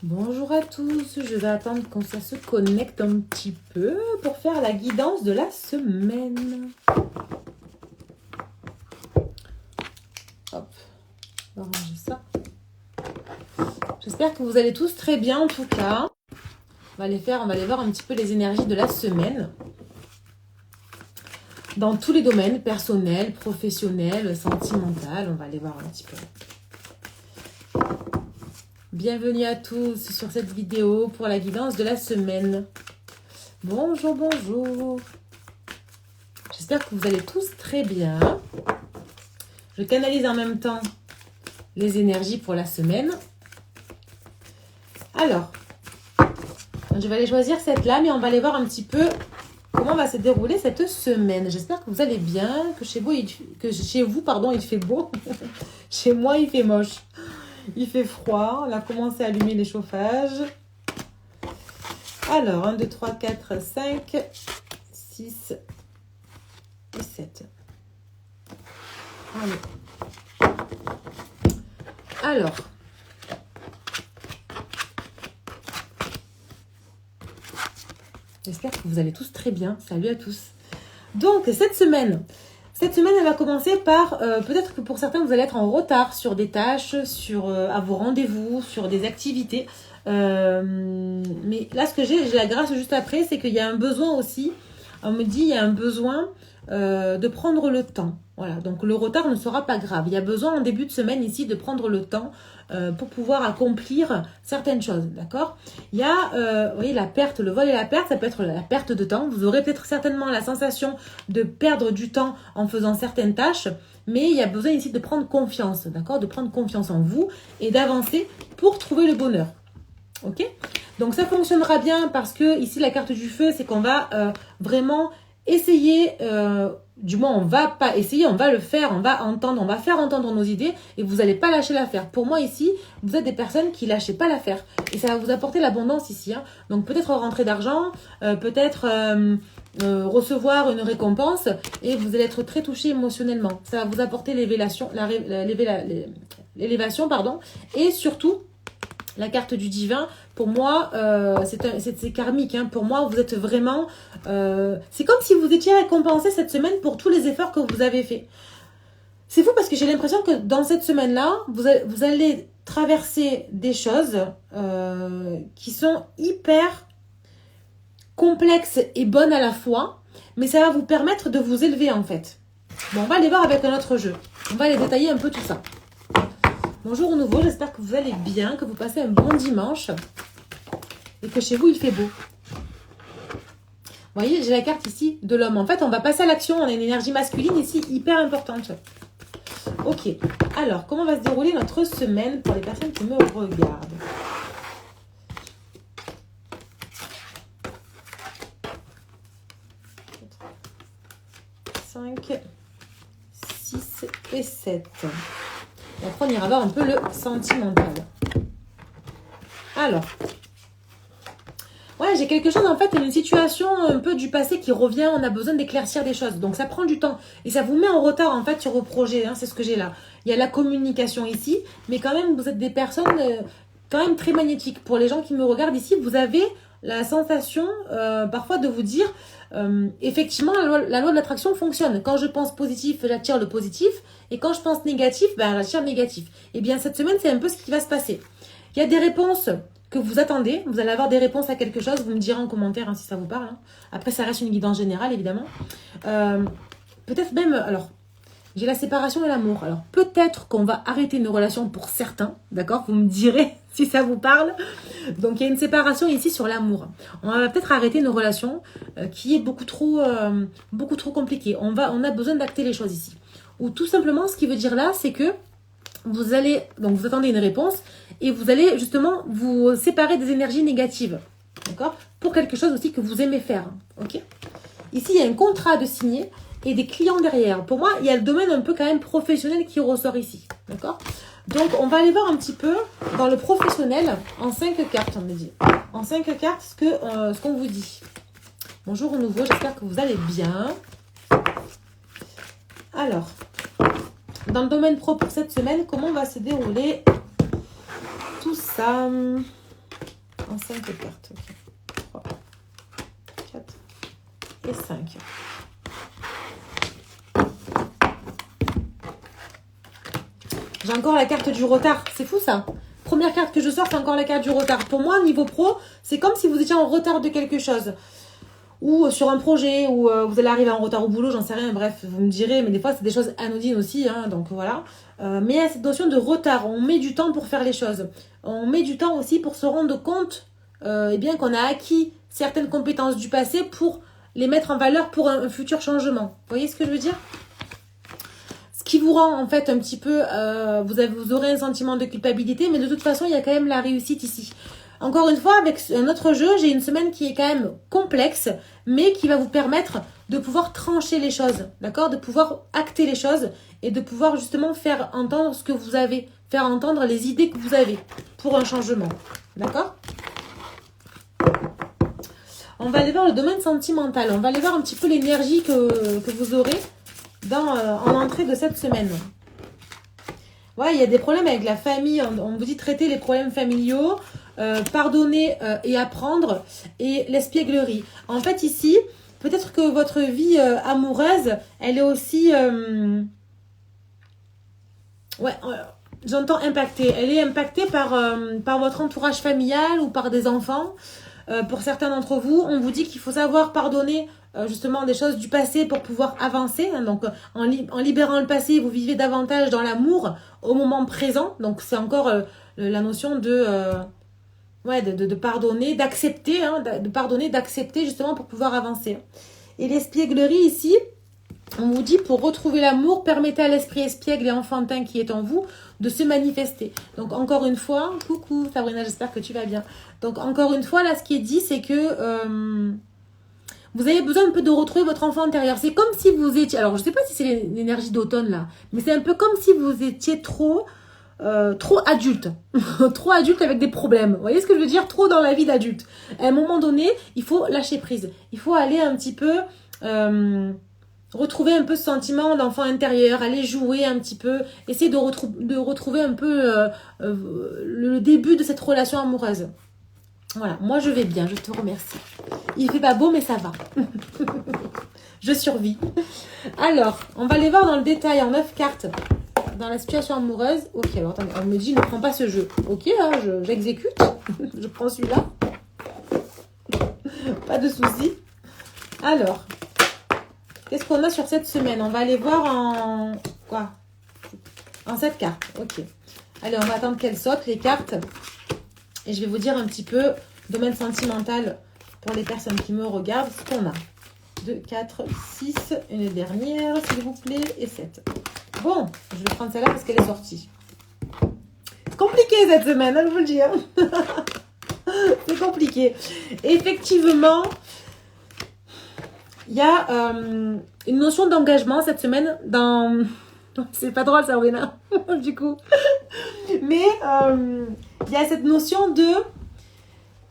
Bonjour à tous, je vais attendre quand ça se connecte un petit peu pour faire la guidance de la semaine. Hop, on va ranger ça. J'espère que vous allez tous très bien en tout cas. On va aller voir un petit peu les énergies de la semaine. Dans tous les domaines, personnel, professionnel, sentimental, on va aller voir un petit peu. Bienvenue à tous sur cette vidéo pour la guidance de la semaine. Bonjour, bonjour. J'espère que vous allez tous très bien. Je canalise en même temps les énergies pour la semaine. Alors, je vais aller choisir cette lame et on va aller voir un petit peu comment va se dérouler cette semaine. J'espère que vous allez bien, que chez vous, il fait beau. Chez moi, il fait moche. Il fait froid. On a commencé à allumer les chauffages. Alors, 1, 2, 3, 4, 5, 6 et 7. Allez. Alors, j'espère que vous allez tous très bien. Salut à tous. Donc, cette semaine, elle va commencer par, peut-être que pour certains, vous allez être en retard sur des tâches, à vos rendez-vous, sur des activités. Mais là, ce que j'ai la grâce juste après, c'est qu'il y a un besoin aussi. On me dit, il y a un besoin de prendre le temps. Voilà, donc le retard ne sera pas grave. Il y a besoin en début de semaine ici de prendre le temps pour pouvoir accomplir certaines choses, d'accord? Il y a, vous voyez, la perte, le vol et la perte, ça peut être la perte de temps. Vous aurez peut-être certainement la sensation de perdre du temps en faisant certaines tâches, mais il y a besoin ici de prendre confiance, d'accord? De prendre confiance en vous et d'avancer pour trouver le bonheur, ok? Donc ça fonctionnera bien parce que ici la carte du feu, c'est qu'on va vraiment essayer, du moins on va pas essayer, on va le faire, on va faire entendre nos idées et vous n'allez pas lâcher l'affaire. Pour moi ici, vous êtes des personnes qui lâchez pas l'affaire et ça va vous apporter l'abondance ici, hein. Donc peut-être rentrée d'argent, peut-être recevoir une récompense et vous allez être très touché émotionnellement. Ça va vous apporter l'élévation, pardon, et surtout la carte du divin, pour moi, c'est karmique. Hein. Pour moi, vous êtes vraiment... c'est comme si vous étiez récompensé cette semaine pour tous les efforts que vous avez faits. C'est fou parce que j'ai l'impression que dans cette semaine-là, vous allez traverser des choses qui sont hyper complexes et bonnes à la fois, mais ça va vous permettre de vous élever en fait. Bon, on va aller voir avec un autre jeu. On va aller détailler un peu tout ça. Bonjour au nouveau, j'espère que vous allez bien, que vous passez un bon dimanche et que chez vous il fait beau. Vous voyez, j'ai la carte ici de l'homme. En fait, on va passer à l'action, on a une énergie masculine ici hyper importante. Ok, alors comment va se dérouler notre semaine pour les personnes qui me regardent? Cinq, 6 et 7. Et après, on ira voir un peu le sentimental. Alors, ouais, j'ai quelque chose, en fait, une situation un peu du passé qui revient. On a besoin d'éclaircir des choses. Donc, ça prend du temps. Et ça vous met en retard, en fait, sur vos projets. Hein, c'est ce que j'ai là. Il y a la communication ici. Mais quand même, vous êtes des personnes quand même très magnétiques. Pour les gens qui me regardent ici, vous avez la sensation parfois de vous dire... effectivement, la loi de l'attraction fonctionne. Quand je pense positif, j'attire le positif. Et quand je pense négatif, j'attire le négatif. Et bien, cette semaine, c'est un peu ce qui va se passer. Il y a des réponses que vous attendez. Vous allez avoir des réponses à quelque chose. Vous me direz en commentaire hein, si ça vous parle. Hein. Après, ça reste une guidance générale, évidemment. Peut-être même... Alors, j'ai la séparation et l'amour. Alors, peut-être qu'on va arrêter une relation pour certains. D'accord? Vous me direz si ça vous parle. Donc, il y a une séparation ici sur l'amour. On va peut-être arrêter une relation qui est beaucoup trop compliquée. On a besoin d'acter les choses ici. Ou tout simplement, ce qui veut dire là, c'est que vous attendez une réponse et vous allez justement vous séparer des énergies négatives. D'accord? Pour quelque chose aussi que vous aimez faire. Ok? Ici, il y a un contrat de signer et des clients derrière. Pour moi, il y a le domaine un peu quand même professionnel qui ressort ici. D'accord? Donc, on va aller voir un petit peu dans le professionnel en 5 cartes, on me dit. En 5 cartes, ce qu'on vous dit. Bonjour au nouveau, j'espère que vous allez bien. Alors, dans le domaine pro pour cette semaine, comment va se dérouler tout ça? En 5 cartes. Ok. 3, 4 et 5. J'ai encore la carte du retard. C'est fou ça. Première carte que je sors, c'est encore la carte du retard. Pour moi, niveau pro, c'est comme si vous étiez en retard de quelque chose. Ou sur un projet, ou vous allez arriver en retard au boulot, j'en sais rien. Bref, vous me direz, mais des fois, c'est des choses anodines aussi. Hein, donc voilà. Mais il y a cette notion de retard. On met du temps pour faire les choses. On met du temps aussi pour se rendre compte eh bien, qu'on a acquis certaines compétences du passé pour les mettre en valeur pour un futur changement. Vous voyez ce que je veux dire? Ce qui vous rend en fait un petit peu, vous aurez un sentiment de culpabilité, mais de toute façon, il y a quand même la réussite ici. Encore une fois, avec un autre jeu, j'ai une semaine qui est quand même complexe, mais qui va vous permettre de pouvoir trancher les choses, d'accord? De pouvoir acter les choses et de pouvoir justement faire entendre ce que vous avez, faire entendre les idées que vous avez pour un changement, d'accord? On va aller voir le domaine sentimental, on va aller voir un petit peu l'énergie que vous aurez en entrée de cette semaine. Ouais, il y a des problèmes avec la famille. On vous dit traiter les problèmes familiaux, pardonner et apprendre, et l'espièglerie. En fait, ici, peut-être que votre vie amoureuse, elle est aussi... j'entends impactée. Elle est impactée par votre entourage familial ou par des enfants. Pour certains d'entre vous, on vous dit qu'il faut savoir pardonner justement des choses du passé pour pouvoir avancer. Hein. Donc, en libérant le passé, vous vivez davantage dans l'amour au moment présent. Donc, c'est encore la notion de pardonner, d'accepter, hein, de pardonner, d'accepter justement pour pouvoir avancer. Et l'espièglerie ici, on vous dit pour retrouver l'amour, permettez à l'esprit espiègle et enfantin qui est en vous de se manifester. Donc encore une fois, coucou Sabrina, j'espère que tu vas bien. Donc encore une fois, là ce qui est dit, c'est que vous avez besoin un peu de retrouver votre enfant intérieur. C'est comme si vous étiez, alors je ne sais pas si c'est l'énergie d'automne là, mais c'est un peu comme si vous étiez trop adulte. Trop adulte avec des problèmes. Vous voyez ce que je veux dire? Trop dans la vie d'adulte. À un moment donné, il faut lâcher prise. Il faut aller un petit peu... retrouver un peu ce sentiment d'enfant intérieur, aller jouer un petit peu, essayer de retrouver un peu le début de cette relation amoureuse. Voilà, moi je vais bien, je te remercie. Il fait pas beau mais ça va. Je survis. Alors, on va aller voir dans le détail en 9 cartes dans la situation amoureuse. Ok, alors attendez, on me dit ne prends pas ce jeu. Ok, hein, j'exécute. Je prends celui-là. Pas de souci. Alors... qu'est-ce qu'on a sur cette semaine? On va aller voir en... quoi? En 7 cartes. Ok. Allez, on va attendre qu'elles sautent, les cartes. Et je vais vous dire un petit peu, domaine sentimental, pour les personnes qui me regardent, ce qu'on a. 2, 4, 6, une dernière, s'il vous plaît, et 7. Bon, je vais prendre celle-là parce qu'elle est sortie. Compliqué cette semaine, hein, je vous le dis. Hein. C'est compliqué. Effectivement... il y a une notion d'engagement cette semaine dans... c'est pas drôle, Sabrina, du coup. Mais il y a cette notion de...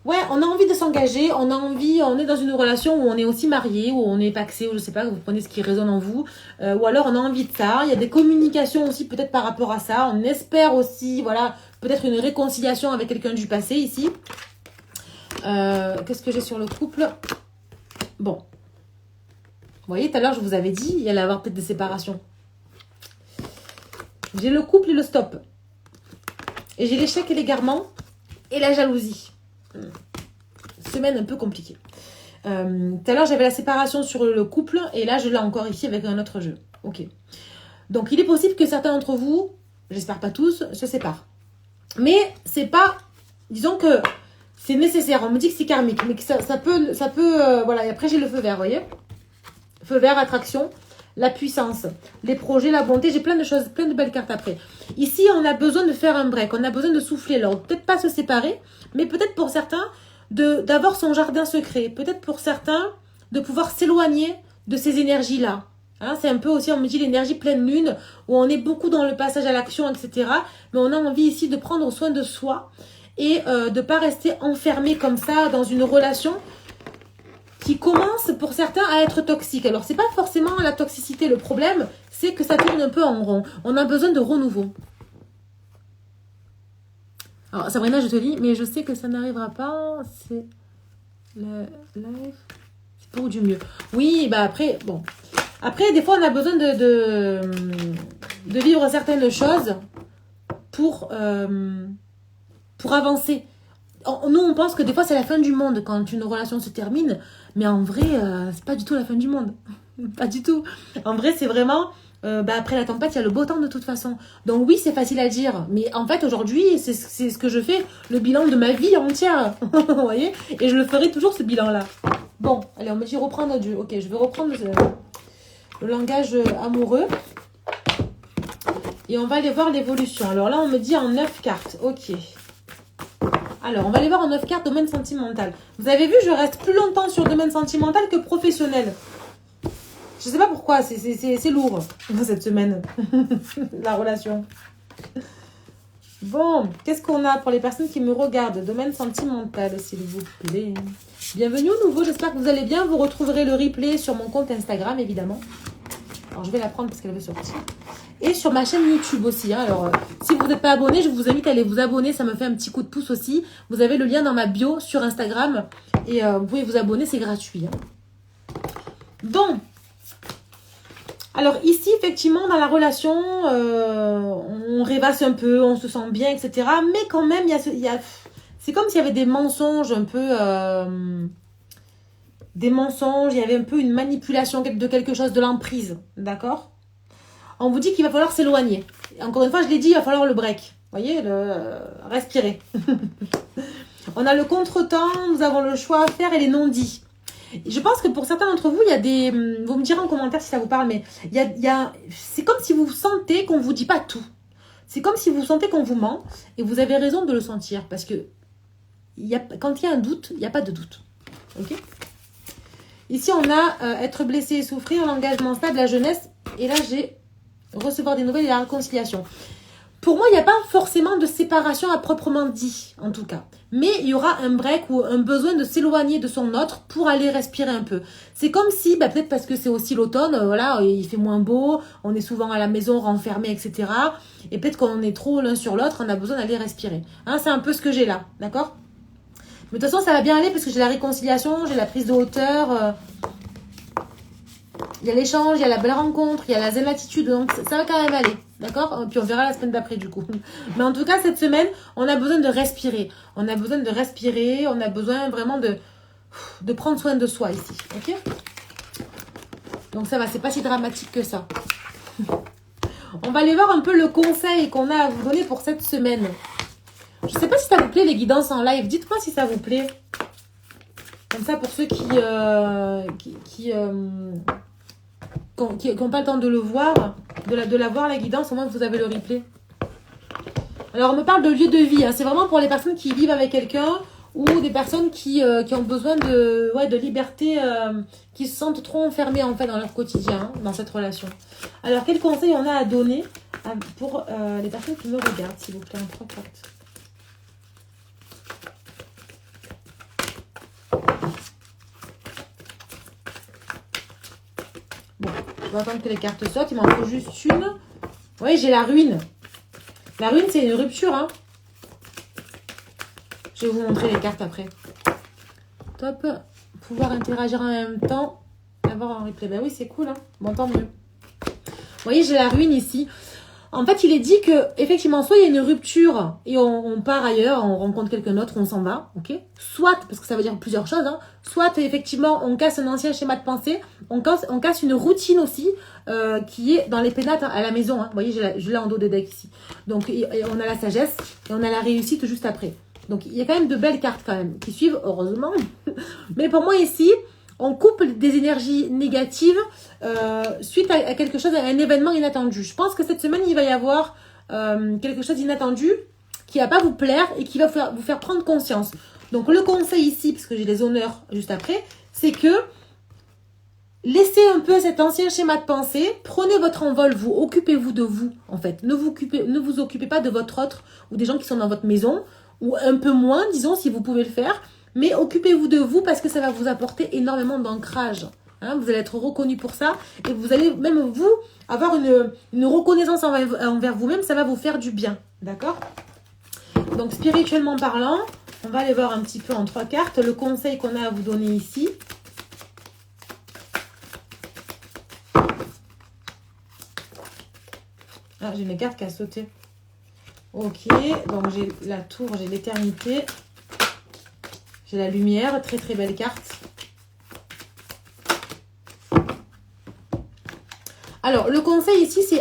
ouais, on a envie de s'engager, on est dans une relation où on est aussi marié, où on est pacsé, ou je sais pas, vous prenez ce qui résonne en vous. Ou alors on a envie de ça. Il y a des communications aussi peut-être par rapport à ça. On espère aussi, voilà, peut-être une réconciliation avec quelqu'un du passé ici. Qu'est-ce que j'ai sur le couple? Bon. Vous voyez, tout à l'heure, je vous avais dit, il y allait avoir peut-être des séparations. J'ai le couple et le stop. Et j'ai l'échec et l'égarement et la jalousie. Semaine un peu compliquée. Tout à l'heure, j'avais la séparation sur le couple et là, je l'ai encore ici avec un autre jeu. Ok. Donc, il est possible que certains d'entre vous, j'espère pas tous, se séparent. Mais c'est pas... disons que c'est nécessaire. On me dit que c'est karmique, mais que ça peut voilà, et après, j'ai le feu vert, vous voyez? Feu vert, attraction, la puissance, les projets, la bonté. J'ai plein de choses, plein de belles cartes après. Ici, on a besoin de faire un break. On a besoin de souffler. Alors, peut-être pas se séparer, mais peut-être pour certains, d'avoir son jardin secret. Peut-être pour certains, de pouvoir s'éloigner de ces énergies-là. Hein, c'est un peu aussi, on me dit, l'énergie pleine lune, où on est beaucoup dans le passage à l'action, etc. Mais on a envie ici de prendre soin de soi et de ne pas rester enfermé comme ça dans une relation qui commence pour certains à être toxique. Alors, c'est pas forcément la toxicité le problème, c'est que ça tourne un peu en rond. On a besoin de renouveau. Alors, Sabrina, je te dis, mais je sais que ça n'arrivera pas. C'est le live. C'est pour du mieux. Oui, bah après, bon. Après, des fois, on a besoin de vivre certaines choses pour avancer. Nous, on pense que des fois, c'est la fin du monde quand une relation se termine. Mais en vrai, c'est pas du tout la fin du monde. Pas du tout. En vrai, c'est vraiment... après la tempête, il y a le beau temps de toute façon. Donc oui, c'est facile à dire. Mais en fait, aujourd'hui, c'est ce que je fais. Le bilan de ma vie entière. Vous voyez? Et je le ferai toujours, ce bilan-là. Bon, allez, on me dit reprendre du... Ok, je vais reprendre le langage amoureux. Et on va aller voir l'évolution. Alors là, on me dit en 9 cartes. Ok. Alors, on va aller voir en 9 cartes domaine sentimental. Vous avez vu, je reste plus longtemps sur domaine sentimental que professionnel. Je sais pas pourquoi, c'est lourd cette semaine, la relation. Bon, qu'est-ce qu'on a pour les personnes qui me regardent? Domaine sentimental, s'il vous plaît. Bienvenue au nouveau, j'espère que vous allez bien. Vous retrouverez le replay sur mon compte Instagram, évidemment. Alors, je vais la prendre parce qu'elle veut sortir. Et sur ma chaîne YouTube aussi. Hein. Alors, si vous n'êtes pas abonné, je vous invite à aller vous abonner. Ça me fait un petit coup de pouce aussi. Vous avez le lien dans ma bio sur Instagram. Et vous pouvez vous abonner, c'est gratuit. Hein. Bon. Alors ici, effectivement, dans la relation, on rêvasse un peu, on se sent bien, etc. Mais quand même, c'est comme s'il y avait des mensonges un peu... des mensonges, il y avait un peu une manipulation de quelque chose, de l'emprise. D'accord? On vous dit qu'il va falloir s'éloigner. Encore une fois, je l'ai dit, il va falloir le break. Vous voyez, respirer. On a le contretemps, nous avons le choix à faire et les non-dits. Je pense que pour certains d'entre vous, il y a des... Vous me direz en commentaire si ça vous parle, mais c'est comme si vous sentez qu'on ne vous dit pas tout. C'est comme si vous sentez qu'on vous ment et vous avez raison de le sentir. Parce que quand il y a un doute, il n'y a pas de doute. Ok? Ici, on a être blessé et souffrir, l'engagement stable, la jeunesse. Et là, j'ai recevoir des nouvelles et la réconciliation. Pour moi, il n'y a pas forcément de séparation à proprement dit, en tout cas. Mais il y aura un break ou un besoin de s'éloigner de son autre pour aller respirer un peu. C'est comme si, peut-être parce que c'est aussi l'automne, voilà, il fait moins beau, on est souvent à la maison renfermé, etc. Et peut-être qu'on est trop l'un sur l'autre, on a besoin d'aller respirer. Hein, c'est un peu ce que j'ai là, d'accord? Mais de toute façon, ça va bien aller parce que j'ai la réconciliation, j'ai la prise de hauteur... Il y a l'échange, il y a la belle rencontre, il y a la zen attitude, donc ça va quand même aller, d'accord? Puis on verra la semaine d'après du coup. Mais en tout cas, cette semaine, on a besoin de respirer. On a besoin de respirer, on a besoin vraiment de prendre soin de soi ici, ok? Donc ça va, c'est pas si dramatique que ça. On va aller voir un peu le conseil qu'on a à vous donner pour cette semaine. Je sais pas si ça vous plaît les guidances en live, dites-moi si ça vous plaît. Comme ça, pour ceux qui n'ont pas le temps de le voir, de la voir la guidance, au moins vous avez le replay. Alors on me parle de lieu de vie, hein. C'est vraiment pour les personnes qui vivent avec quelqu'un ou des personnes qui ont besoin de liberté, qui se sentent trop enfermées en fait dans leur quotidien, hein, dans cette relation. Alors quel conseil on a à donner pour les personnes qui me regardent, s'il vous plaît, en 3 cartes. Bon, on va attendre que les cartes sortent. Il m'en faut juste une. Oui, j'ai la ruine. La ruine, c'est une rupture. Hein. Je vais vous montrer les cartes après. Top. Pouvoir interagir en même temps. Avoir un replay. Ben oui, c'est cool. Hein. Bon, tant mieux. Vous voyez, j'ai la ruine ici. En fait, il est dit que effectivement, soit il y a une rupture et on part ailleurs, on rencontre quelqu'un d'autre, on s'en va, ok. Soit, parce que ça veut dire plusieurs choses, hein, soit effectivement on casse un ancien schéma de pensée, on casse une routine aussi qui est dans les pénates à la maison. Hein. Vous voyez, je l'ai en dos des decks ici. Donc on a la sagesse et on a la réussite juste après. Donc il y a quand même de belles cartes quand même qui suivent, heureusement. Mais pour moi ici, on coupe des énergies négatives suite à quelque chose, à un événement inattendu. Je pense que cette semaine, il va y avoir quelque chose d'inattendu qui va pas vous plaire et qui va vous faire prendre conscience. Donc, le conseil ici, parce que j'ai les honneurs juste après, c'est que laissez un peu cet ancien schéma de pensée, prenez votre envol, vous, occupez-vous de vous, en fait. Ne vous occupez pas de votre autre ou des gens qui sont dans votre maison, ou un peu moins, disons, si vous pouvez le faire. Mais occupez-vous de vous parce que ça va vous apporter énormément d'ancrage. Hein, vous allez être reconnu pour ça. Et vous allez même, vous, avoir une reconnaissance envers vous-même. Ça va vous faire du bien. D'accord? Donc, spirituellement parlant, on va aller voir un petit peu en 3 cartes le conseil qu'on a à vous donner ici. Ah, j'ai une carte qui a sauté. Ok, donc j'ai la tour, j'ai l'éternité. J'ai la lumière, très très belle carte. Alors, le conseil ici, c'est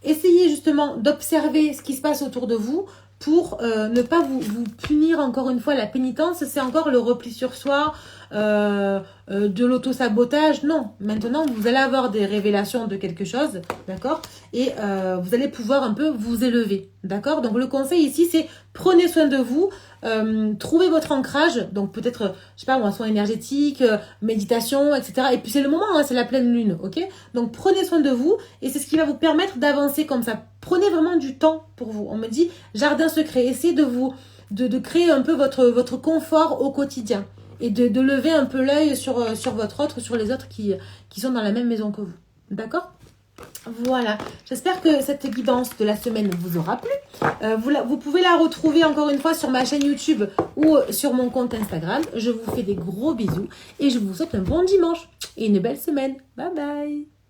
essayer justement d'observer ce qui se passe autour de vous pour ne pas vous punir encore une fois. La pénitence, c'est encore le repli sur soi, de l'auto-sabotage. Non, maintenant, vous allez avoir des révélations de quelque chose, d'accord? Et vous allez pouvoir un peu vous élever, d'accord? Donc, le conseil ici, c'est prenez soin de vous, trouvez votre ancrage. Donc, peut-être, je sais pas, moi, soin énergétique, méditation, etc. Et puis, c'est le moment, hein, c'est la pleine lune, ok? Donc, prenez soin de vous et c'est ce qui va vous permettre d'avancer comme ça. Prenez vraiment du temps pour vous. On me dit, jardin secret, essayez de créer un peu votre confort au quotidien et de lever un peu l'œil sur les autres qui sont dans la même maison que vous. D'accord? Voilà, j'espère que cette guidance de la semaine vous aura plu. Vous pouvez la retrouver encore une fois sur ma chaîne YouTube ou sur mon compte Instagram. Je vous fais des gros bisous et je vous souhaite un bon dimanche et une belle semaine. Bye bye!